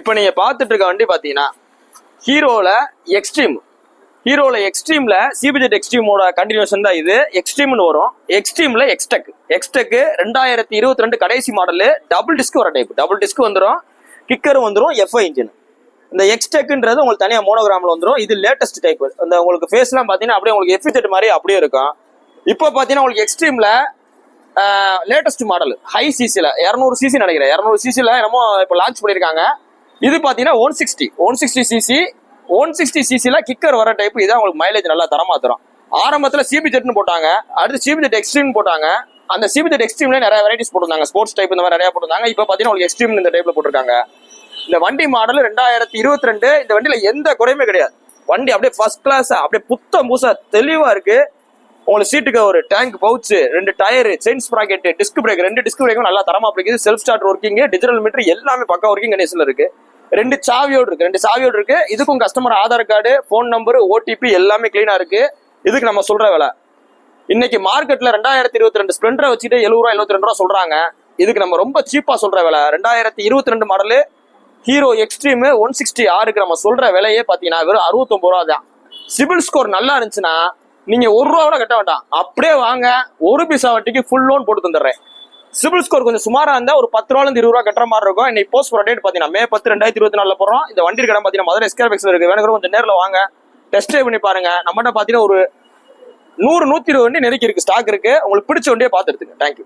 இப்போ நீங்க பார்த்துட்டு இருக்க வண்டி பாத்தீங்கன்னா ஹீரோல எக்ஸ்ட்ரீம்ல சிபிஜெட் எக்ஸ்ட்ரீமோட கண்டினியூஷன் தான் இது. எக்ஸ்ட்ரீம்னு வரும். எக்ஸ்ட்ரீம்ல எக்ஸ்டெக் 2022 கடைசி மாடலு. டபுள் டிஸ்க் வர டைப். டபுள் டிஸ்க் வந்துடும், கிக்கரும் வந்துடும், எஃப்ஐ இன்ஜின். இந்த எக்ஸ்டெக்ன்றது உங்களுக்கு தனியாக மோனோகிராமில் வந்துடும். இது லேட்டஸ்ட் டைப். இந்த உங்களுக்கு ஃபேஸ்லாம் பார்த்தீங்கன்னா அப்படியே உங்களுக்கு எஃப் மாதிரி அப்படியே இருக்கும். இப்போ பார்த்தீங்கன்னா உங்களுக்கு எக்ஸ்ட்ரீம்ல லேட்டஸ்ட் மாடல் ஹை சிசியில் 200 சிசி நினைக்கிறேன். 200 சிசியில் என்னமோ இப்போ லான்ச் பண்ணியிருக்காங்க. இது பார்த்தீங்கன்னா 160 சிசி. 160 சிசியில் கிக்கர் வர டைப். இதான் உங்களுக்கு மைலேஜ் நல்லா தரமா தரும். ஆரம்பத்தில் சிபிஜெட்னு போட்டாங்க, அடுத்து சிபிஜெட் எக்ஸ்ட்ரீம் போட்டாங்க. அந்த சிபிஜெட் எக்ஸ்ட்ரீம்ல நிறைய வெரைட்டிஸ் போட்டிருந்தாங்க, ஸ்போர்ட்ஸ் டைப் இந்த மாதிரி நிறைய போட்டிருந்தாங்க. இப்போ பார்த்தீங்கன்னா உங்களுக்கு எக்ஸ்ட்ரீம் இந்த டைப்ல போட்டிருக்காங்க. இந்த வண்டி மாடல் 2022. இந்த வண்டியில எந்த குறையுமே கிடையாது. வண்டி அப்படியே ஃபர்ஸ்ட் கிளாஸ், அப்படியே புத்தம் பூசா தெளிவா இருக்கு. உங்களுக்கு சீட்டுக்கு ஒரு tank pouch, 2 tyre, chain sprocket, disc brake, 2 disc பிரேக்கும் நல்லா தரமா பிடிக்குது. Self start working, digital meter எல்லாமே பக்கா ஒர்க்கிங் கண்டிஷன்ல இருக்கு. 2 சாவியோடு இருக்கு. இதுக்கும் customer Aadhaar card, phone number, OTP எல்லாமே கிளீனா இருக்கு. இதுக்கு நம்ம சொல்ற விலை இன்னைக்கு மார்க்கெட்ல 2022 ஸ்ப்ளெண்டரை வச்சுட்டு 70 ரூபா 72 ரூபா சொல்றாங்க. இதுக்கு நம்ம ரொம்ப சீப்பா சொல்ற விலை 2022 மாடலு ஹீரோ எக்ஸ்ட்ரீம் 160 ஆருக்கு நம்ம சொல்ற விலையே பாத்தீங்கன்னா வெறும் 69 ரூபா தான். சிபில் ஸ்கோர் நல்லா இருந்துச்சுன்னா நீங்க 1 ரூபா கூட கட்ட வேண்டாம், அப்படியே வாங்க, 1 பைசா வட்டிக்கு ஃபுல் லோன் போட்டு தந்துடுறேன். சிபில் ஸ்கோர் கொஞ்சம் சுமாரா இருந்தா ஒரு 10 ரூபால இருந்து 20 ரூபா கட்டுற மாதிரி இருக்கும். இன்னைக்கு போஸ்ட் போற டேட் பாத்தீங்கன்னா May 10, 2024 போறோம். இந்த வண்டி கடை பாத்தீங்கன்னா மதுரை ஸ்கேர்பெக்ஸ்ல இருக்கு. வேணுங்கிற கொஞ்சம் நேரில் வாங்க, டெஸ்ட் ட்ரைவ் பண்ணி பாருங்க. நம்மகிட்ட பாத்தீங்கன்னா ஒரு 100-120 வண்டி நெருக்கி இருக்கு, ஸ்டாக் இருக்கு. உங்களுக்கு பிடிச்ச வண்டியை பார்த்து எடுத்துங்க. தேங்க்யூ.